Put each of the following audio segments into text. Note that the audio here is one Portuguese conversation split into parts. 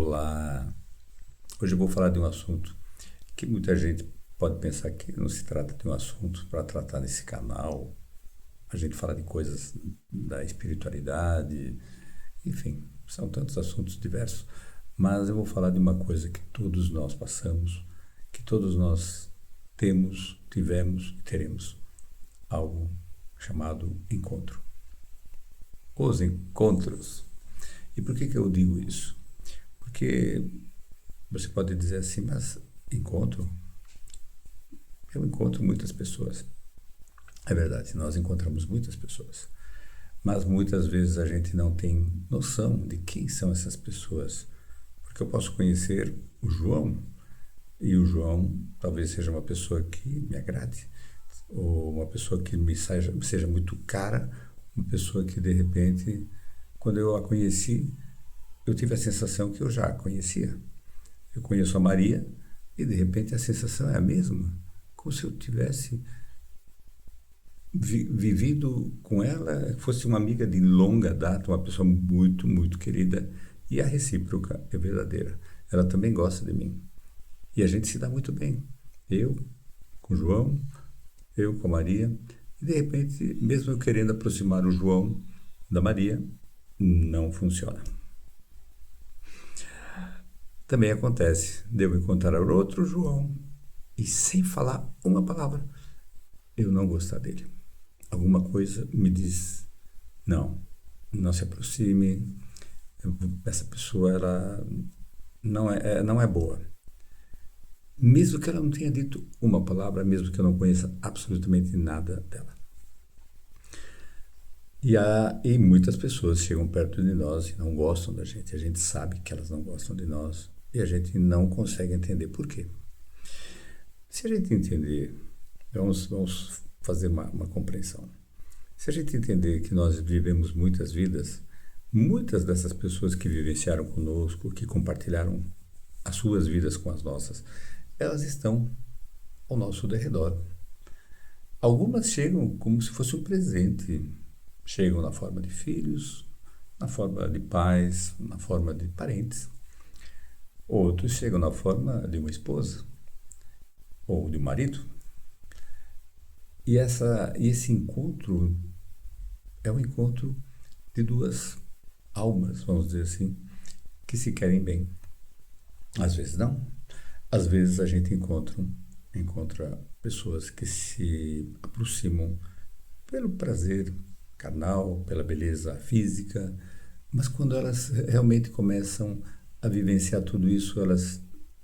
Olá! Hoje eu vou falar de um assunto que muita gente pode pensar que não se trata de um assunto para tratar nesse canal. A gente fala de coisas da espiritualidade, enfim, são tantos assuntos diversos. Mas eu vou falar de uma coisa que todos nós passamos, que todos nós temos, tivemos e teremos. Algo chamado encontro. Os encontros. E por que eu digo isso? Porque você pode dizer assim, mas encontro? Eu encontro muitas pessoas. É verdade, nós encontramos muitas pessoas. Mas muitas vezes a gente não tem noção de quem são essas pessoas. Porque eu posso conhecer o João, e o João talvez seja uma pessoa que me agrade, ou uma pessoa que seja muito cara, uma pessoa que de repente, quando eu a conheci, eu tive a sensação que eu já a conhecia. Eu conheço a Maria e de repente a sensação é a mesma, como se eu tivesse vivido com ela, fosse uma amiga de longa data, uma pessoa muito, muito querida, e a recíproca é verdadeira. Ela também gosta de mim e a gente se dá muito bem. Eu com o João, eu com a Maria, e de repente, mesmo eu querendo aproximar o João da Maria, não funciona. Também acontece, devo encontrar outro João e sem falar uma palavra, eu não gostar dele. Alguma coisa me diz, não, não se aproxime, essa pessoa ela não é boa. Mesmo que ela não tenha dito uma palavra, mesmo que eu não conheça absolutamente nada dela. E muitas pessoas chegam perto de nós e não gostam da gente. A gente sabe que elas não gostam de nós e a gente não consegue entender por quê. Se a gente entender, vamos fazer uma compreensão. Se a gente entender que nós vivemos muitas vidas, muitas dessas pessoas que vivenciaram conosco, que compartilharam as suas vidas com as nossas, elas estão ao nosso derredor. Algumas chegam como se fosse um presente. Chegam na forma de filhos, na forma de pais, na forma de parentes. Outros chegam na forma de uma esposa ou de um marido. E esse encontro é um encontro de duas almas, vamos dizer assim, que se querem bem. Às vezes não. Às vezes a gente encontra pessoas que se aproximam pelo prazer carnal, pela beleza física, mas quando elas realmente começam a vivenciar tudo isso, elas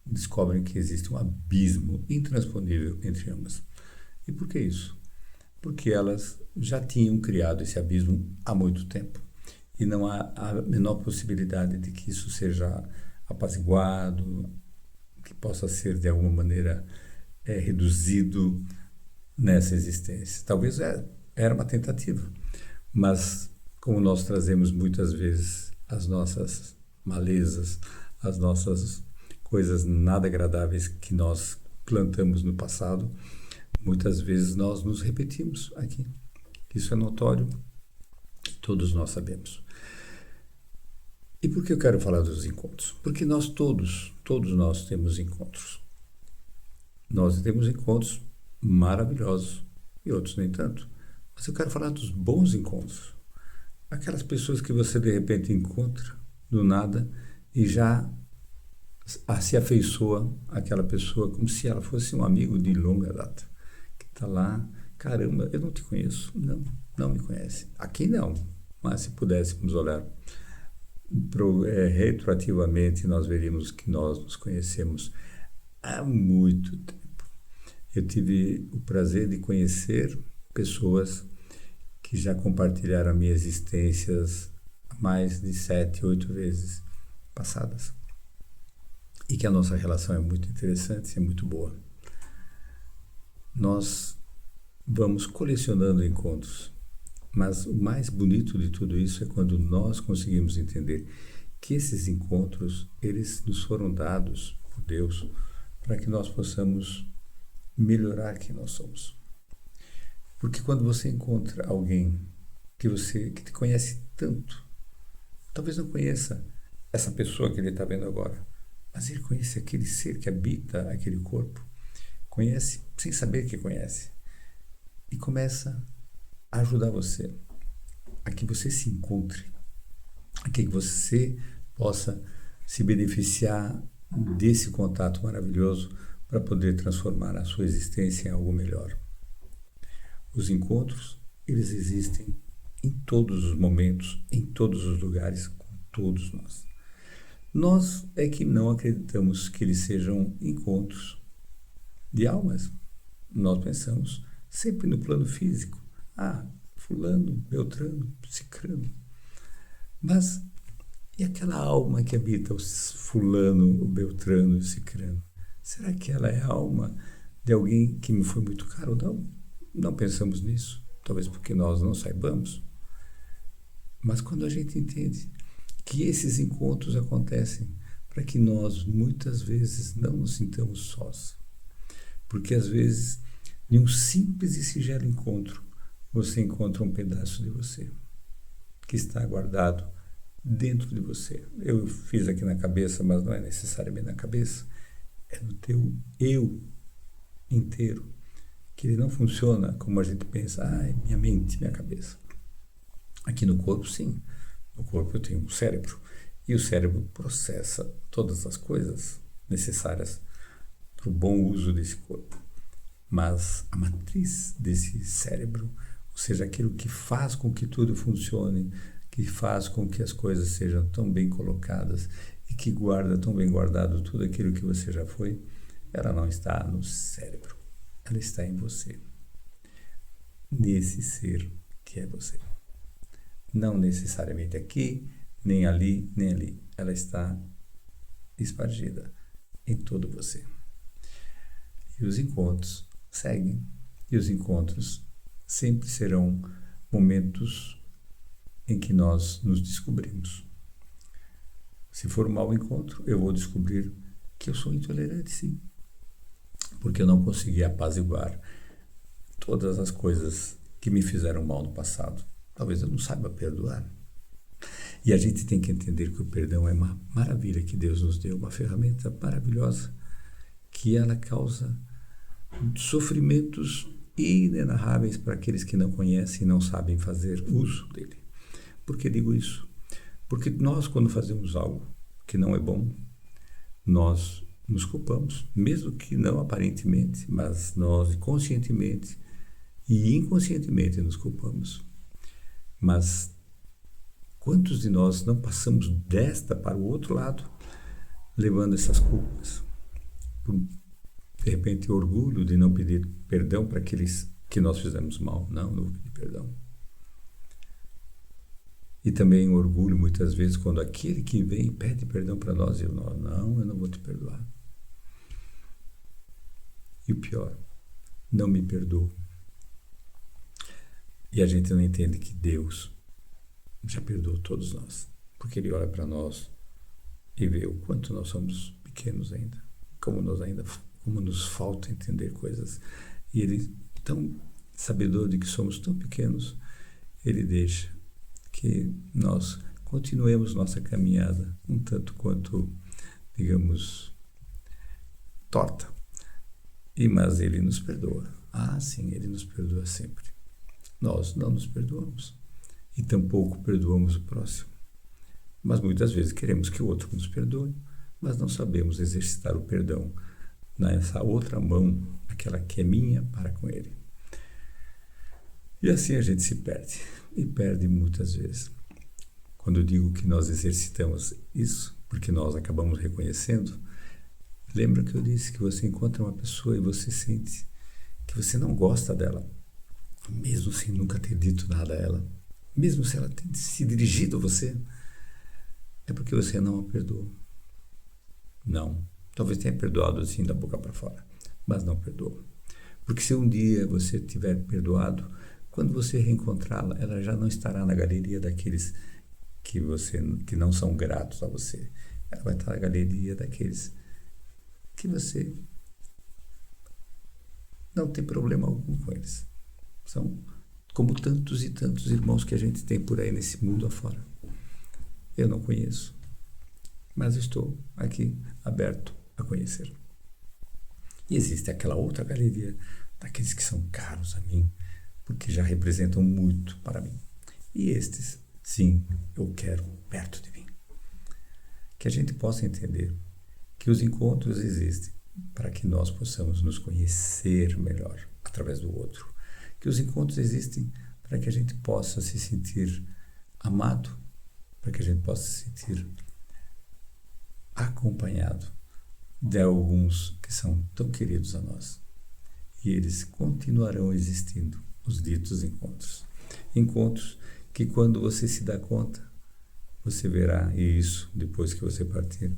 descobrem que existe um abismo intransponível entre ambas. E por que isso? Porque elas já tinham criado esse abismo há muito tempo e não há a menor possibilidade de que isso seja apaziguado, que possa ser de alguma maneira reduzido nessa existência. Talvez era uma tentativa, mas como nós trazemos muitas vezes as nossas malezas, as nossas coisas nada agradáveis que nós plantamos no passado, muitas vezes nós nos repetimos aqui. Isso é notório, todos nós sabemos. E por que eu quero falar dos encontros? Porque nós todos nós temos encontros. Nós temos encontros maravilhosos e outros nem tanto. Mas eu quero falar dos bons encontros. Aquelas pessoas que você de repente encontra do nada e já se afeiçoa àquela pessoa como se ela fosse um amigo de longa data. Que está lá, caramba, eu não te conheço. Não me conhece. Aqui não, mas se pudéssemos olhar retroativamente, nós veríamos que nós nos conhecemos há muito tempo. Eu tive o prazer de conhecer pessoas que já compartilharam a minha existência mais de 7, 8 vezes passadas. E que a nossa relação é muito interessante, é muito boa. Nós vamos colecionando encontros, mas o mais bonito de tudo isso é quando nós conseguimos entender que esses encontros, eles nos foram dados por Deus para que nós possamos melhorar quem nós somos. Porque quando você encontra alguém que te conhece tanto, talvez não conheça essa pessoa que ele está vendo agora, mas ele conhece aquele ser que habita aquele corpo, conhece sem saber que conhece, e começa a ajudar você a que você se encontre, a que você possa se beneficiar desse contato maravilhoso para poder transformar a sua existência em algo melhor. Os encontros, eles existem em todos os momentos, em todos os lugares, com todos nós. Nós é que não acreditamos que eles sejam encontros de almas. Nós pensamos sempre no plano físico. Ah, fulano, beltrano, cicrano. Mas e aquela alma que habita o fulano, o beltrano e o cicrano? Será que ela é a alma de alguém que me foi muito caro? Não, não pensamos nisso. Talvez porque nós não saibamos. Mas quando a gente entende que esses encontros acontecem para que nós, muitas vezes, não nos sintamos sós. Porque, às vezes, em um simples e singelo encontro, você encontra um pedaço de você que está guardado dentro de você. Eu fiz aqui na cabeça, mas não é necessariamente na cabeça. É no teu eu inteiro, que ele não funciona como a gente pensa, minha mente, minha cabeça. Aqui no corpo, sim. No corpo eu tenho um cérebro. E o cérebro processa todas as coisas necessárias para o bom uso desse corpo. Mas a matriz desse cérebro, ou seja, aquilo que faz com que tudo funcione, que faz com que as coisas sejam tão bem colocadas e que guarda tão bem guardado tudo aquilo que você já foi, ela não está no cérebro. Ela está em você. Nesse ser que é você. Não necessariamente aqui, nem ali, nem ali. Ela está espargida em todo você. E os encontros seguem. E os encontros sempre serão momentos em que nós nos descobrimos. Se for um mau encontro, eu vou descobrir que eu sou intolerante, sim. Porque eu não consegui apaziguar todas as coisas que me fizeram mal no passado. Talvez eu não saiba perdoar. E a gente tem que entender que o perdão é uma maravilha que Deus nos deu, uma ferramenta maravilhosa, que ela causa sofrimentos inenarráveis para aqueles que não conhecem e não sabem fazer uso dele. Por que digo isso? Porque nós, quando fazemos algo que não é bom, nós nos culpamos, mesmo que não aparentemente, mas nós conscientemente e inconscientemente nos culpamos. Mas quantos de nós não passamos desta para o outro lado, levando essas culpas? Por, de repente, orgulho de não pedir perdão para aqueles que nós fizemos mal. Não vou pedir perdão. E também orgulho, muitas vezes, quando aquele que vem pede perdão para nós, eu não vou te perdoar. E o pior, não me perdoa. E a gente não entende que Deus já perdoou todos nós, porque Ele olha para nós e vê o quanto nós somos pequenos ainda, como nos falta entender coisas. E Ele, tão sabedor de que somos tão pequenos, Ele deixa que nós continuemos nossa caminhada um tanto quanto, digamos, torta. Mas Ele nos perdoa. Sim, Ele nos perdoa sempre. Nós não nos perdoamos. E tampouco perdoamos o próximo. Mas muitas vezes queremos que o outro nos perdoe, mas não sabemos exercitar o perdão nessa outra mão, aquela que é minha, para com ele. E assim a gente se perde. E perde muitas vezes. Quando eu digo que nós exercitamos isso, porque nós acabamos reconhecendo, lembra que eu disse que você encontra uma pessoa e você sente que você não gosta dela, mesmo sem nunca ter dito nada a ela, mesmo se ela tem se dirigido a você, é porque você não a perdoou. Não. Talvez tenha perdoado assim da boca para fora, mas não perdoou. Porque se um dia você tiver perdoado, quando você reencontrá-la, ela já não estará na galeria daqueles que não são gratos a você. Ela vai estar na galeria daqueles que você não tem problema algum com eles. São como tantos e tantos irmãos que a gente tem por aí nesse mundo afora. Eu não conheço. mas estou aqui aberto a conhecer. E existe aquela outra galeria daqueles que são caros a mim, porque já representam muito para mim. E estes, sim, eu quero perto de mim. Que a gente possa entender que os encontros existem para que nós possamos nos conhecer melhor através do outro. Que os encontros existem para que a gente possa se sentir amado, para que a gente possa se sentir acompanhado de alguns que são tão queridos a nós. E eles continuarão existindo, os ditos encontros. Encontros que, quando você se dá conta, você verá, e isso depois que você partir,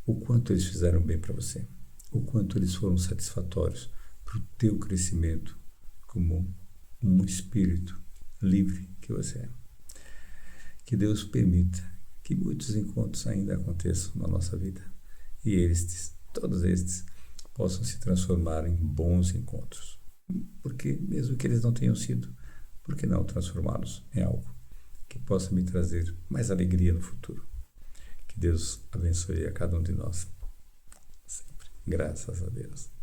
o quanto eles fizeram bem para você, o quanto eles foram satisfatórios para o teu crescimento como um espírito livre que você é. Que Deus permita que muitos encontros ainda aconteçam na nossa vida e todos estes, possam se transformar em bons encontros. Porque, mesmo que eles não tenham sido, por que não transformá-los em algo que possa me trazer mais alegria no futuro? Que Deus abençoe a cada um de nós. Sempre. Graças a Deus.